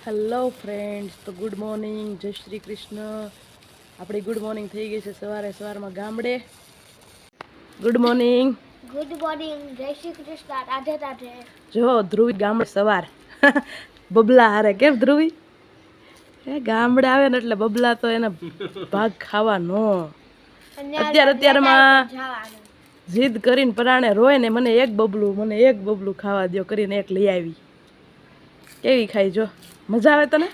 Hello friends, તો good morning, જય શ્રી કૃષ્ણ. આપણી ગુડ મોર્નિંગ થઈ ગઈ છે સવારમાં ગામડે. Good morning. ગુડ મોર્નિંગ, જય શ્રી કૃષ્ણ, રાધે રાધે. જો ધ્રુવી ગામડે સવાર બબલા હારે. કેમ ધ્રુવી? ગામડે આવે ને એટલે બબલા તો એના ભાગ ખાવાનો. અત્યારમાં જીદ કરીને પરાણે રોય ને મને એક બબલું ખાવા દો કરીને એક લઈ આવી. કેવી ખાઈ જો? મજા આવે તને?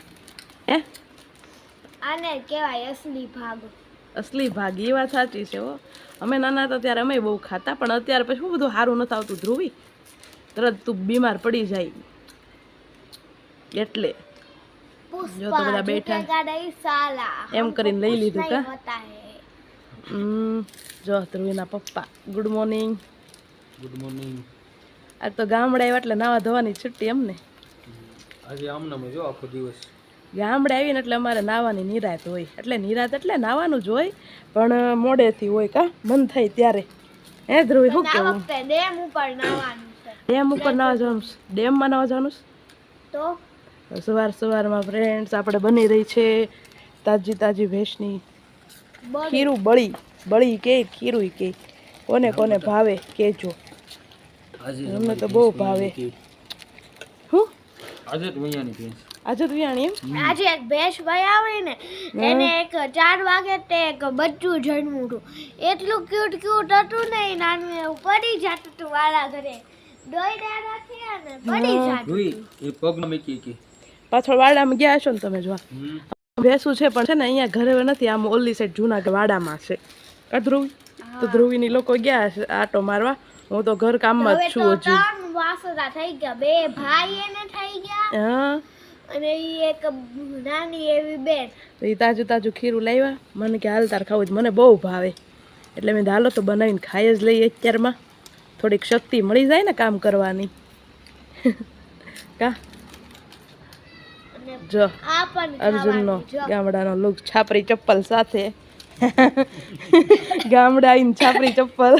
આને કહેવાય અસલી ભાગ. અસલી ભાગ, એ વાત સાચી છે. હો, અમે નાના હતા ત્યારે અમે બહુ ખાતા, પણ અત્યારે પછી શું બધું સારું નથી આવતું ધ્રુવી, તરત તું બીમાર પડી જાય એટલે. જો તો બધા બેઠા એમ કરીને લઈ લીધું કા. જો ધ્રુવીના પપ્પા. Good morning. Good morning. આજ તો ગામડે આવ્યા એટલે નાવા ધોવાની છુટ્ટી એમને. આજે આમનામ જો આખો દિવસ ગામડે આવીને એટલે અમારે નાવાની નિરાત હોય. એટલે નિરાત એટલે નાવાનું જ હોય, પણ મોડેથી હોય કા, મન થાય ત્યારે. હે ધ્રુવી, શું કેવું? ડેમ ઉપર નાવાનું છે. ડેમ ઉપર નાવા જવાનું? ડેમમાં નાવા જવાનું? તો સવારમાં ફ્રેન્ડ્સ આપણે બની રહી છે તાજી ભેંસની ખીરું. બળી કે ખીરું કે કોને ભાવે કેજો. અમને તો બહુ ભાવે. હું આજે જ વૈયાની ભેંસ. આજે તો વિયાણી એમ? આજે એક ભેંસ ભાઈ આવે ને, એને એક 4 વાગે તે એક બચ્ચું જન્મ્યું હતું. એટલું ક્યુટ હતું ને, એ નાનું એવું પડી જતું હતું વાળા ઘરે. દોયડા રાખ્યા ને પડી જતું. એ પગમાં મૂકી કે પાછળ વાડામાં ગયા છો ને તમે? જો ભેંસું છે, પણ છે ને અહીંયા ઘરે નથી, આમ ઓલી સાઈડ જૂના વાડામાં છે. ધ્રુવી તો ધ્રુવીની લોકો ગયા છે આટો મારવા. હું તો ઘર કામમાં જ છું હજી. 3 વાસડા થઈ ગયા, 2 ભાઈ એને થઈ ગયા. હા, અને એક નાની એવી બેન. તો એ તાજું ખીરું લાવ્યા. મને કે હાલ તાર ખાવું જ, મને બહુ ભાવે. એટલે મેં હાલો તો બનાવીને ખાઈ જ લઈએ. અત્યારમાં થોડીક શક્તિ મળી જાય ને કામ કરવાની. કા જો અર્જુનનો ગામડાનો લુક, છાપરી ચપ્પલ સાથે. ગામડે આવીને છાપરી ચપ્પલ.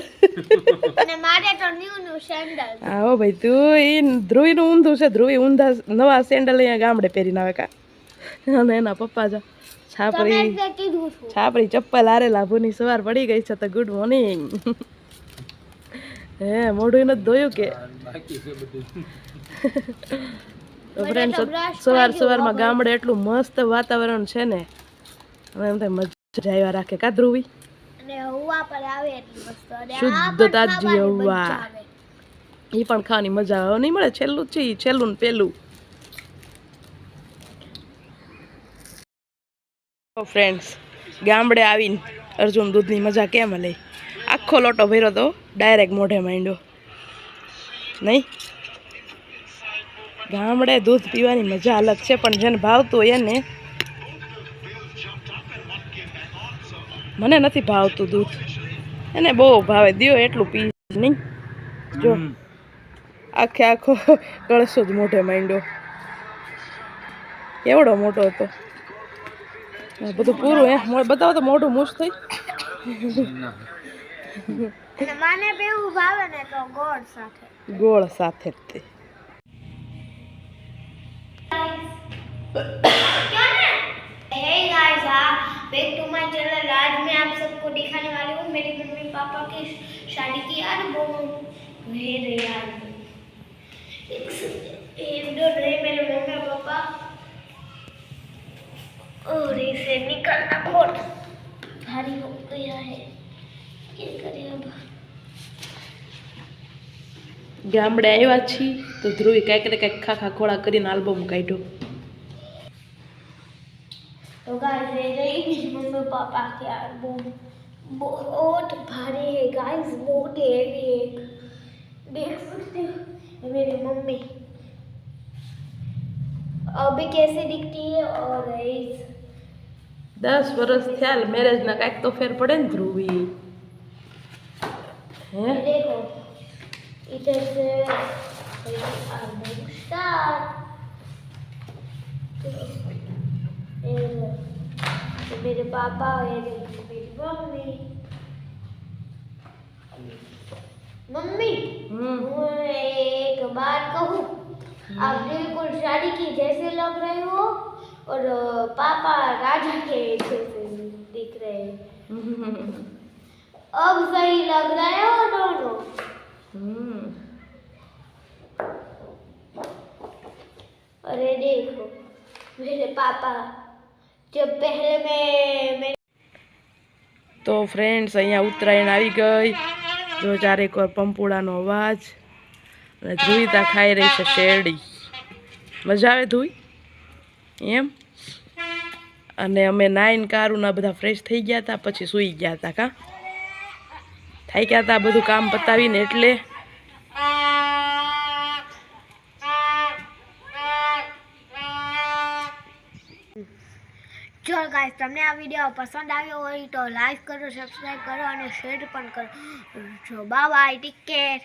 અને મારે તો ન્યુ સેન્ડલ. હા હો ભાઈ, તું એ ધ્રુવીનું ઊંધું છે. ધ્રુવી ઊંધા નવા સેન્ડલ અહીંયા ગામડે પહેરીને આવે કા. અને એના પપ્પા જો છાપરી ચપ્પલ હારે લાભુની સવાર પડી ગઈ છે. તો ગુડ મોર્નિંગ. હે મોઢું નથી ધોયું કે? તો ફ્રેન્ડ, સવારમાં ગામડે એટલું મસ્ત વાતાવરણ છે ને, હવે એમ થાય મજા આવ્યા રાખે કા ધ્રુવી? અને હવા પર આવે એટલી મસ્ત, અને શુદ્ધ તાજી હવા. એ પણ ખાવાની મજા આવે નહીં મળે. છેલ્લું છે, છેલ્લું ને પેલું. ફ્રેન્ડ્સ, ગામડે આવીને અર્જુન દૂધની મજા કેમ લે? આખો લોટો ભર્યો તો ડાયરેક્ટ મોઢે માંડ્યો નહીં. ગામડે દૂધ પીવાની મજા અલગ છે, પણ જેને ભાવતું હોય એને. મને નથી ભાવતું દૂધ, એને બહુ ભાવે. દ્યો એટલું પી નહીં. જો આખો કળશો જ મોઢે માંડ્યો. એવડો મોટો હતો. બધું પૂરું બતાવો તો મોઢું મૂછ થઈ. અને માને બેવું ભાવે ને તો ગોળ સાથે જ તે. Hey guys, back to my channel. आज मैं आप सबको दिखाने वाली हूँ मेरी मम्मी पापा की शादी की यार वो रहे यार एक दो रहे मेरे मम्मी पापा, और इसे निकलना बहुत भारी हो गया है. क्या करें अब? ગામડે આવ્યા છીએ તો ધ્રુવી કાંઈક ને કાંઈક ખાખા ખોળા કરીને આલ્બમ કાઢ્યો. तो गाइस ये रही मम्मी पापा के एल्बम. बहुत भारी है गाइस, बहुत हेवी है. देख सकते हो मेरी मम्मी अभी कैसे दिखती है. और गाइस 10 વર્ષ થયા મેરેજના, કાંઈક તો ફેર પડે ને ધ્રુવી? હે देखो इधर से एल्बम स्टार्ट. तो मेरे पापा और मेरी मम्मी. मैं एक बात कहूँ, आप बिल्कुल शादी की जैसे लग रहे हो और पापा राजा के जैसे दिख रहे हैं। अब सही लग रहे हो दोनों। अरे देखो मेरे पापा जब पहले मैं તો ફ્રેન્ડ્સ અહીંયા ઉત્તરાયણ આવી ગઈ. જો ચારેક વાર પંપુડાનો અવાજ અને ધ્રુવિતા ખાઈ રહી છે શેરડી. મજા આવે ધ્રુવી એમ. અને અમે નાઈન કારુના બધા ફ્રેશ થઈ ગયા હતા પછી સૂઈ ગયા હતા. કાં થાક્યા હતા બધું કામ પતાવીને એટલે. જો ગાઈસ તમને આ વિડીયો પસંદ આવ્યો હોય તો લાઈક કરો, સબસ્ક્રાઇબ કરો અને શેર પણ કરો. જો બાય બાય, ટેક કેર.